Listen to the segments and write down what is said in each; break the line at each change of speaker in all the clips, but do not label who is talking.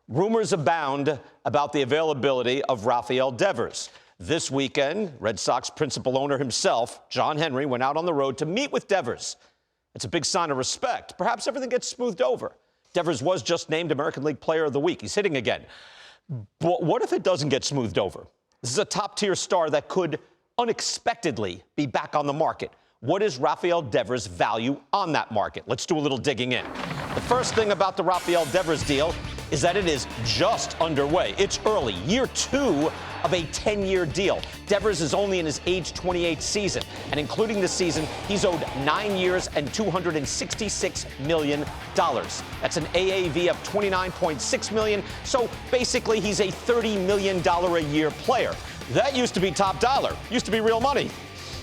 Rumors abound about the availability of Rafael Devers. This weekend, Red Sox principal owner himself, John Henry, went out on the road to meet with Devers. It's a big sign of respect. Perhaps everything gets smoothed over. Devers was just named American League Player of the Week. He's hitting again. But what if it doesn't get smoothed over? This is a top-tier star that could unexpectedly be back on the market. What is Rafael Devers' value on that market? Let's do a little digging in. The first thing about the Rafael Devers deal is that it is just underway. It's early, year 2 of a 10-year deal. Devers is only in his age 28 season, and including this season, he's owed 9 years and $266 million. That's an AAV of $29.6 million, so basically he's a $30 million a year player. That used to be top dollar, used to be real money.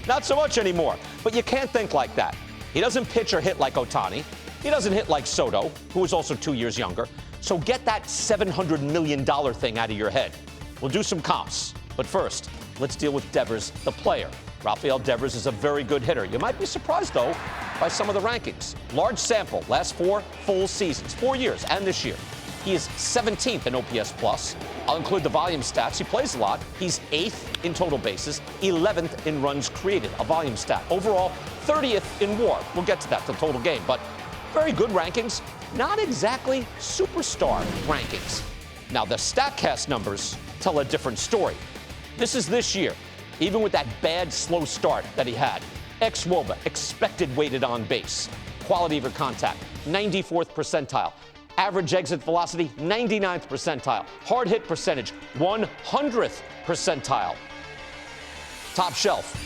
Not so much anymore, but you can't think like that. He doesn't pitch or hit like Ohtani. He doesn't hit like Soto, who is also 2 years younger. So get that $700 million thing out of your head. We'll do some comps. But first, let's deal with Devers, the player. Rafael Devers is a very good hitter. You might be surprised, though, by some of the rankings. Large sample, last 4 full seasons, 4 years, and this year. He is 17th in OPS+. I'll include the volume stats. He plays a lot. He's 8th in total bases, 11th in runs created, a volume stat. Overall, 30th in WAR. We'll get to that, the total game. But very good rankings, not exactly superstar rankings. Now, the StatCast numbers tell a different story. This is this year, even with that bad, slow start that he had. xWOBA, expected weighted on base. Quality over contact, 94th percentile. Average exit velocity, 99th percentile. Hard hit percentage, 100th percentile. Top shelf.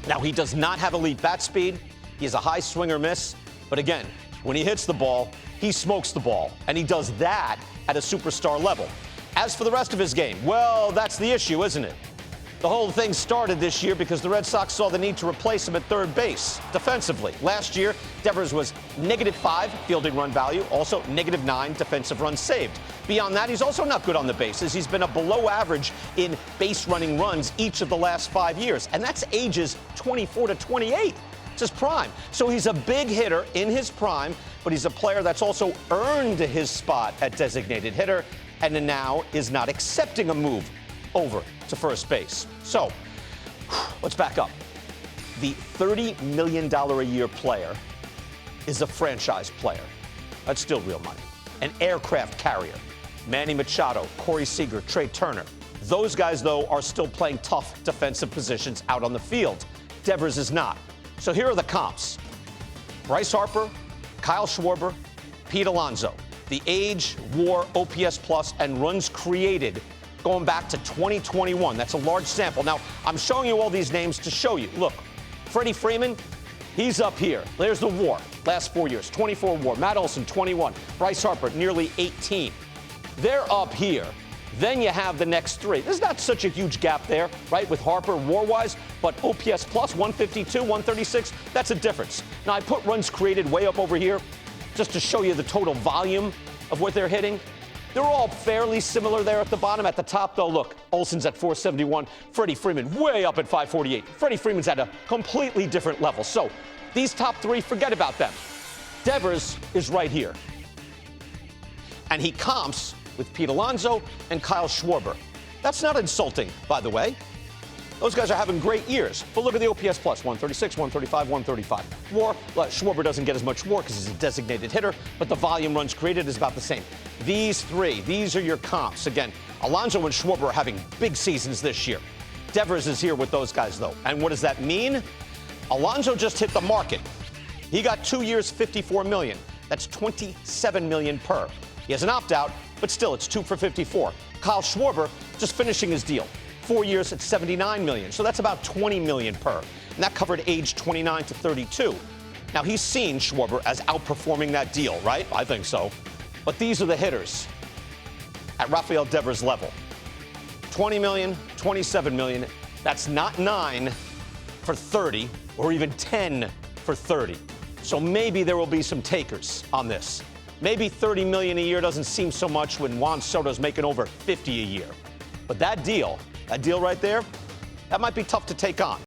Now, he does not have elite bat speed. He has a high swing or miss. But again, when he hits the ball, he smokes the ball. And he does that at a superstar level. As for the rest of his game, well, that's the issue, isn't it? The whole thing started this year because the Red Sox saw the need to replace him at third base defensively. Last year, Devers was -5 fielding run value, also -9 defensive runs saved. Beyond that, he's also not good on the bases. He's been a below average in base running runs each of the last 5 years, and that's ages 24 to 28. It's his prime. So he's a big hitter in his prime, but he's a player that's also earned his spot at designated hitter and now is not accepting a move over to first base. So, let's back up. The $30 million a year player is a franchise player. That's still real money. An aircraft carrier. Manny Machado, Corey Seager, Trey Turner. Those guys, though, are still playing tough defensive positions out on the field. Devers is not. So here are the comps. Bryce Harper, Kyle Schwarber, Pete Alonso. The age, WAR, OPS+, and runs created going back to 2021. That's a large sample. Now, I'm showing you all these names to show you. Look, Freddie Freeman, he's up here. There's the WAR, last 4 years, 24 WAR. Matt Olson, 21. Bryce Harper, nearly 18. They're up here. Then you have the next 3. There's not such a huge gap there, right, with Harper WAR-wise, but OPS+, 152, 136, that's a difference. Now, I put runs created way up over here just to show you the total volume of what they're hitting. They're all fairly similar there at the bottom. At the top, though, look, Olson's at 471. Freddie Freeman way up at 548. Freddie Freeman's at a completely different level. So these top 3, forget about them. Devers is right here. And he comps with Pete Alonso and Kyle Schwarber. That's not insulting, by the way. Those guys are having great years. But look at the OPS+, 136, 135, 135. WAR, Schwarber doesn't get as much WAR because he's a designated hitter, but the volume runs created is about the same. These 3, these are your comps. Again, Alonso and Schwarber are having big seasons this year. Devers is here with those guys, though. And what does that mean? Alonso just hit the market. He got 2 years, $54 million. That's $27 million per. He has an opt-out, but still, it's 2 for $54. Kyle Schwarber just finishing his deal. 4 years at $79 million. So that's about $20 million per. And that covered age 29 to 32. Now, he's seen Schwarber as outperforming that deal, right? I think so. But these are the hitters at Rafael Devers' level. 20 million, 27 million. That's not 9 for 30 or even 10 for 30. So maybe there will be some takers on this. Maybe 30 million a year doesn't seem so much when Juan Soto's making over 50 a year. But that deal right there, that might be tough to take on.